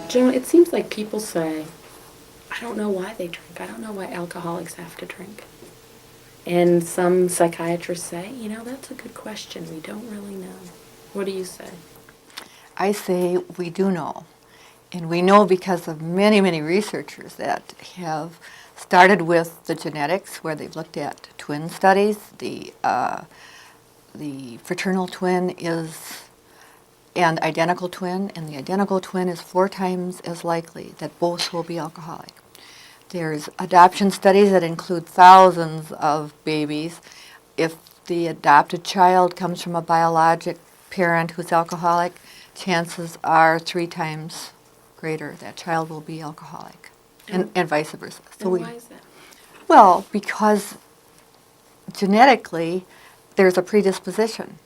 Joan, it seems like people say, I don't know why they drink. I don't know why alcoholics have to drink. And some psychiatrists say, that's a good question. We don't really know. What do you say? I say we do know. And we know because of many, many researchers that have started with the genetics, where they've looked at twin studies. The fraternal twin is an identical twin, and the identical twin is 4 times as likely that both will be alcoholic. There's adoption studies that include thousands of babies. If the adopted child comes from a biologic parent who's alcoholic, chances are 3 times greater that child will be alcoholic, and vice versa. So why is that? Well, because genetically there's a predisposition.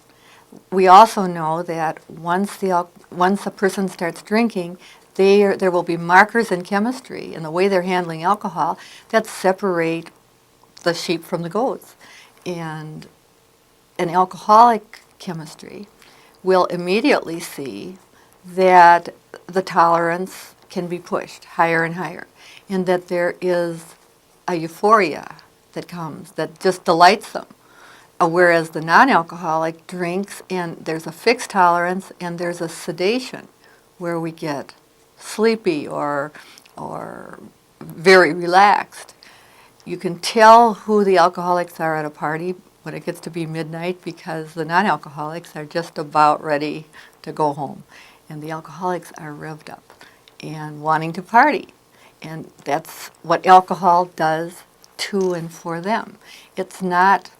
We also know that once a person starts drinking, there will be markers in chemistry in the way they're handling alcohol that separate the sheep from the goats. And an alcoholic chemistry will immediately see that the tolerance can be pushed higher and higher, and that there is a euphoria that comes that just delights them. Whereas the non-alcoholic drinks and there's a fixed tolerance and there's a sedation where we get sleepy or very relaxed. You can tell who the alcoholics are at a party when it gets to be midnight, because the non-alcoholics are just about ready to go home. And the alcoholics are revved up and wanting to party. And that's what alcohol does to and for them. It's not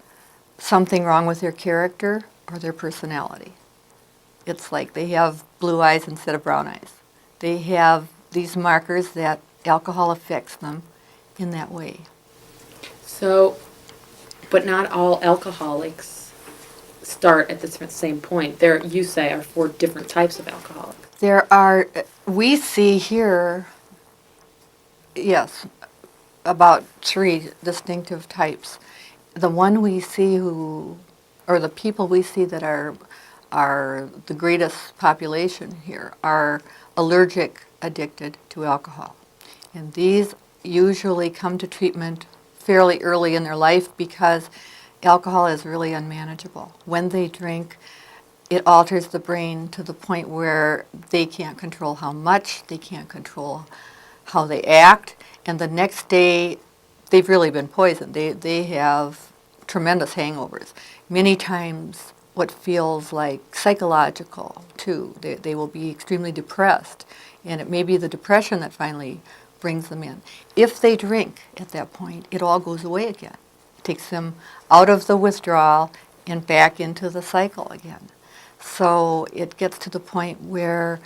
something wrong with their character or their personality. It's like they have blue eyes instead of brown eyes. They have these markers that alcohol affects them in that way. So, but not all alcoholics start at the same point. There, you say, are 4 different types of alcoholics. We see here, yes, about 3 distinctive types. The one we see or the people we see that are the greatest population here are allergic addicted to alcohol. And these usually come to treatment fairly early in their life because alcohol is really unmanageable. When they drink, it alters the brain to the point where they can't control how much, they can't control how they act, and the next day they've really been poisoned. They have tremendous hangovers. Many times what feels like psychological too. They will be extremely depressed, and it may be the depression that finally brings them in. If they drink at that point, it all goes away again. It takes them out of the withdrawal and back into the cycle again. So it gets to the point where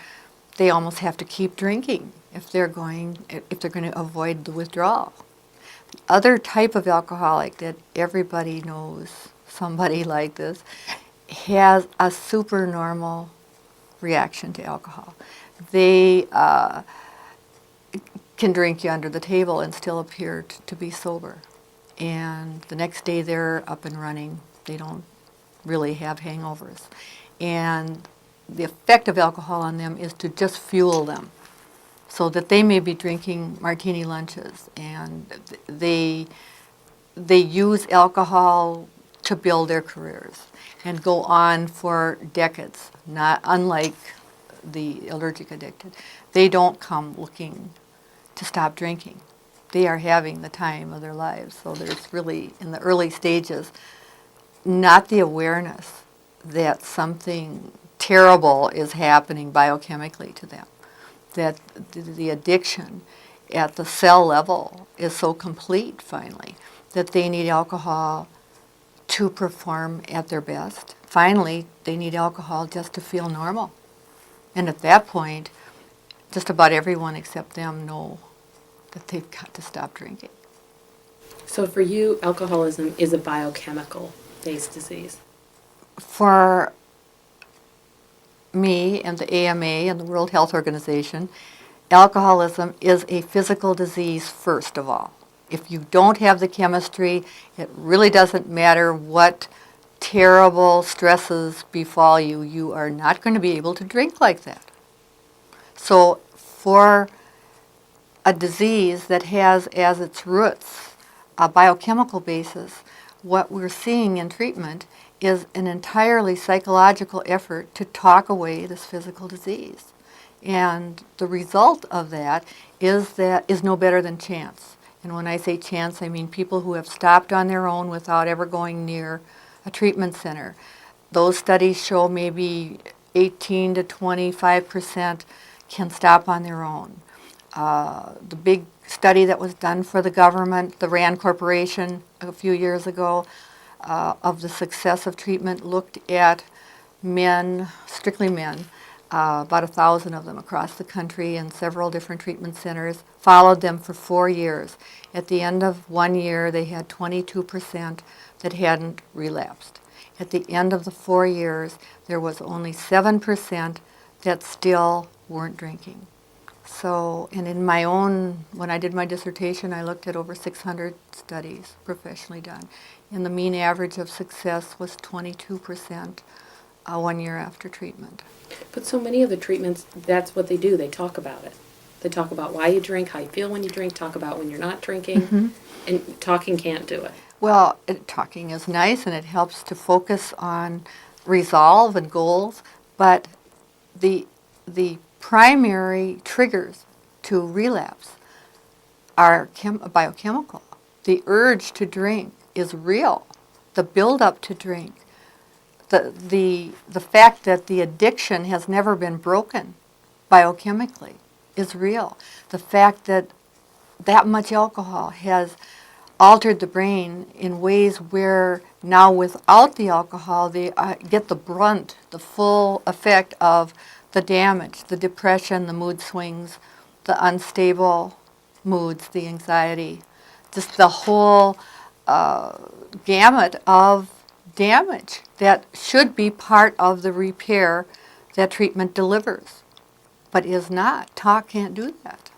they almost have to keep drinking if they're going to avoid the withdrawal. The other type of alcoholic that everybody knows, somebody like this, has a supernormal reaction to alcohol. They can drink you under the table and still appear to be sober. And the next day they're up and running. They don't really have hangovers. And the effect of alcohol on them is to just fuel them, so that they may be drinking martini lunches, and they use alcohol to build their careers and go on for decades, not unlike the allergic addicted. They don't come looking to stop drinking. They are having the time of their lives. So there's really, in the early stages, not the awareness that something terrible is happening biochemically to them, that the addiction at the cell level is so complete finally that they need alcohol to perform at their best. Finally, they need alcohol just to feel normal. And at that point, just about everyone except them know that they've got to stop drinking. So for you, alcoholism is a biochemical-based disease. For me and the AMA and the World Health Organization, alcoholism is a physical disease first of all. If you don't have the chemistry, it really doesn't matter what terrible stresses befall you, you are not going to be able to drink like that. So for a disease that has as its roots a biochemical basis, what we're seeing in treatment is an entirely psychological effort to talk away this physical disease. And the result of that is no better than chance. And when I say chance, I mean people who have stopped on their own without ever going near a treatment center. Those studies show maybe 18 to 25% can stop on their own. The big study that was done for the government, the RAND Corporation, a few years ago, of the success of treatment looked at men, strictly men, about 1,000 of them across the country in several different treatment centers, followed them for 4 years. At the end of 1 year, they had 22% that hadn't relapsed. At the end of the 4 years, there was only 7% that still weren't drinking. So, and in my own, when I did my dissertation, I looked at over 600 studies professionally done. And the mean average of success was 22% 1 year after treatment. But so many of the treatments, that's what they do. They talk about it. They talk about why you drink, how you feel when you drink, talk about when you're not drinking, and talking can't do it. Well, talking is nice and it helps to focus on resolve and goals, but the primary triggers to relapse are biochemical. The urge to drink is real. The build-up to drink, the fact that the addiction has never been broken biochemically is real. The fact that that much alcohol has altered the brain in ways where now without the alcohol they get the brunt, the full effect of the damage, the depression, the mood swings, the unstable moods, the anxiety, just the whole gamut of damage that should be part of the repair that treatment delivers, but is not. Talk can't do that.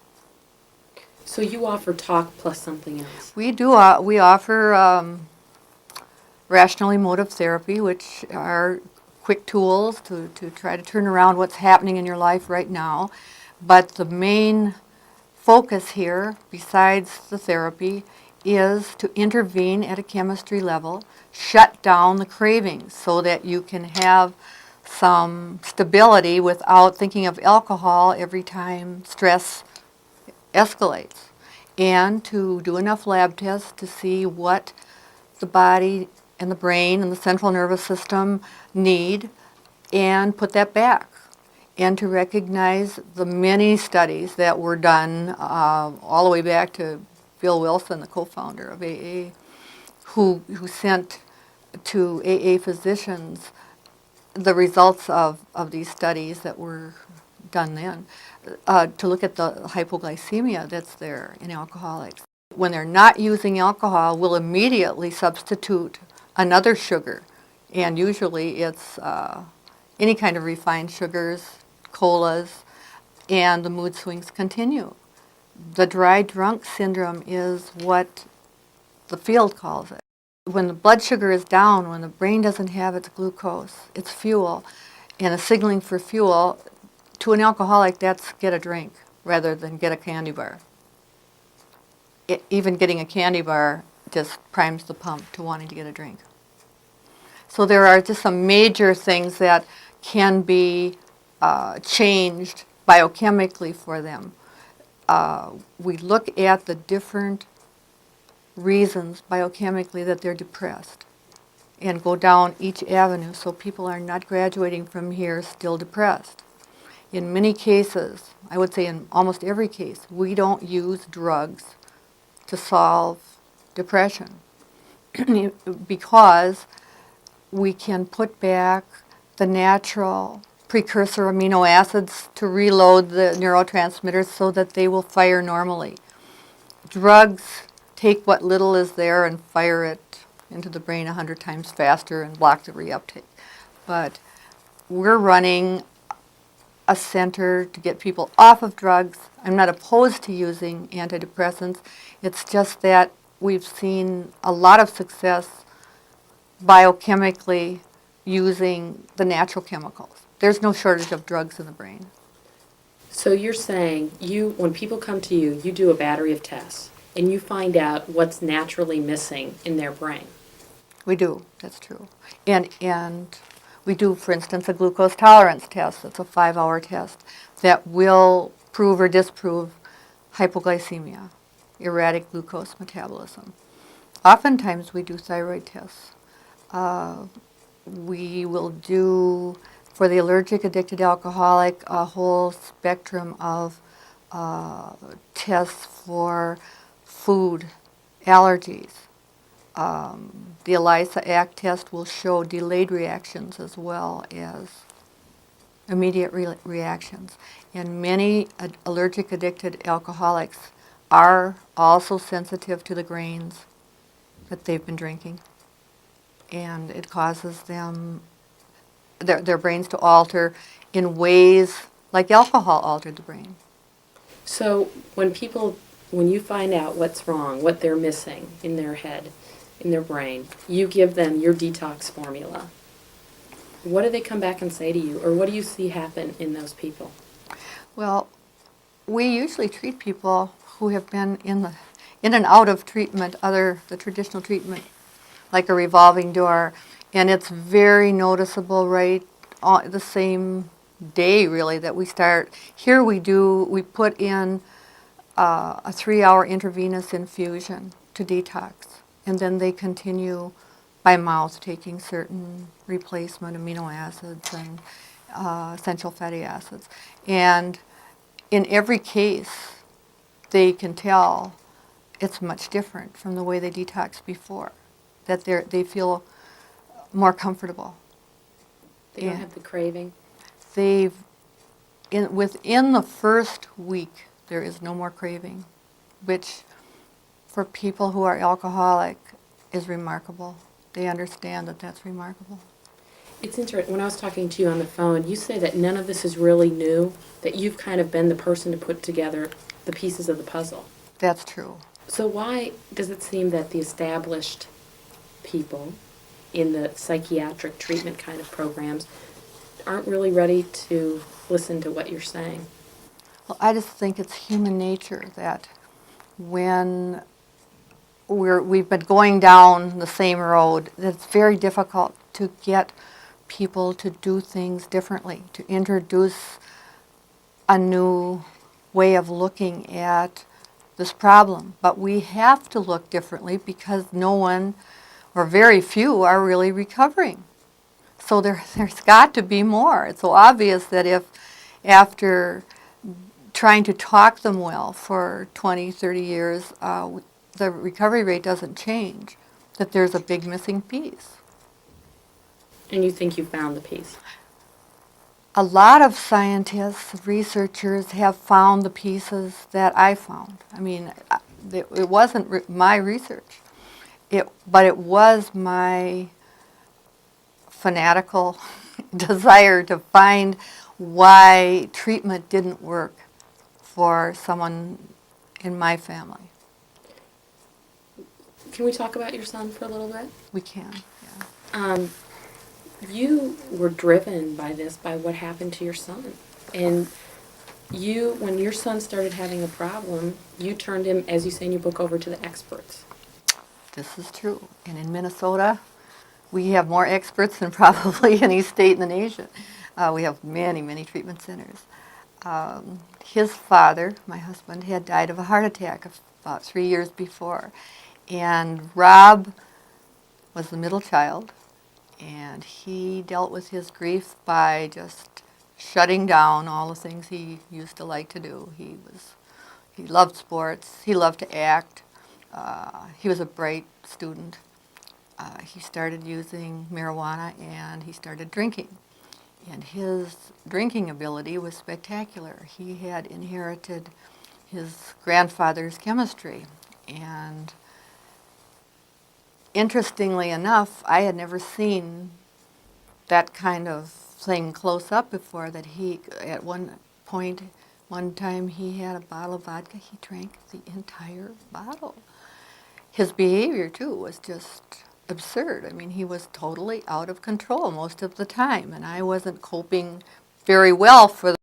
So you offer talk plus something else. We do. We offer rational emotive therapy, which are quick tools to try to turn around what's happening in your life right now. But the main focus here, besides the therapy, is to intervene at a chemistry level, shut down the cravings so that you can have some stability without thinking of alcohol every time stress escalates, and to do enough lab tests to see what the body and the brain and the central nervous system need and put that back, and to recognize the many studies that were done all the way back to Bill Wilson, the co-founder of AA, who sent to AA physicians the results of these studies that were done then, to look at the hypoglycemia that's there in alcoholics. When they're not using alcohol, we'll immediately substitute another sugar, and usually it's any kind of refined sugars, colas, and the mood swings continue. The dry drunk syndrome is what the field calls it. When the blood sugar is down, when the brain doesn't have its glucose, its fuel, and a signaling for fuel, to an alcoholic, that's get a drink rather than get a candy bar. Even getting a candy bar just primes the pump to wanting to get a drink. So there are just some major things that can be changed biochemically for them. We look at the different reasons biochemically that they're depressed and go down each avenue so people are not graduating from here still depressed. In many cases, I would say in almost every case, we don't use drugs to solve depression because we can put back the natural precursor amino acids to reload the neurotransmitters so that they will fire normally. Drugs take what little is there and fire it into the brain 100 times faster and block the reuptake. But we're running a center to get people off of drugs. I'm not opposed to using antidepressants. It's just that we've seen a lot of success biochemically using the natural chemicals. There's no shortage of drugs in the brain. So you're saying when people come to you, you do a battery of tests and you find out what's naturally missing in their brain. We do, that's true. And we do, for instance, a glucose tolerance test. It's a 5-hour test that will prove or disprove hypoglycemia, erratic glucose metabolism. Oftentimes we do thyroid tests. We will do, for the allergic, addicted, alcoholic, a whole spectrum of tests for food allergies. The ELISA ACT test will show delayed reactions as well as immediate reactions. And many allergic, addicted alcoholics are also sensitive to the grains that they've been drinking. And it causes them, their brains to alter in ways like alcohol altered the brain. So when you find out what's wrong, what they're missing in their head, in their brain, you give them your detox formula. What do they come back and say to you, or what do you see happen in those people? Well, we usually treat people who have been in and out of treatment, the traditional treatment, like a revolving door, and it's very noticeable right on the same day, really, that we start. Here we put in a 3-hour intravenous infusion to detox, and then they continue by mouth taking certain replacement amino acids and essential fatty acids. And in every case, they can tell it's much different from the way they detoxed before, that they feel more comfortable. They don't have the craving. Within the first week, there is no more craving, which for people who are alcoholic is remarkable. They understand that that's remarkable. It's interesting. When I was talking to you on the phone, you say that none of this is really new, that you've kind of been the person to put together the pieces of the puzzle. That's true. So why does it seem that the established people in the psychiatric treatment kind of programs aren't really ready to listen to what you're saying? Well, I just think it's human nature that when we've been going down the same road, that it's very difficult to get people to do things differently, to introduce a new way of looking at this problem. But we have to look differently because no one, or very few, are really recovering. So there's got to be more. It's so obvious that if after trying to talk them well for 20, 30 years, the recovery rate doesn't change, that there's a big missing piece. And you think you found the piece? A lot of scientists, researchers have found the pieces that I found. I mean, it wasn't my research, but it was my fanatical desire to find why treatment didn't work for someone in my family. Can we talk about your son for a little bit? We can, yeah. You were driven by this, by what happened to your son. And when your son started having a problem, you turned him, as you say in your book, over to the experts. This is true. And in Minnesota, we have more experts than probably any state in the nation. We have many, many treatment centers. His father, my husband, had died of a heart attack about 3 years before. And Rob was the middle child, and he dealt with his grief by just shutting down all the things he used to like to do. He loved sports. He loved to act. He was a bright student. He started using marijuana, and he started drinking. And his drinking ability was spectacular. He had inherited his grandfather's chemistry. And interestingly enough, I had never seen that kind of thing close up before, that he, at one time, he had a bottle of vodka. He drank the entire bottle. His behavior, too, was just absurd. I mean, he was totally out of control most of the time, and I wasn't coping very well for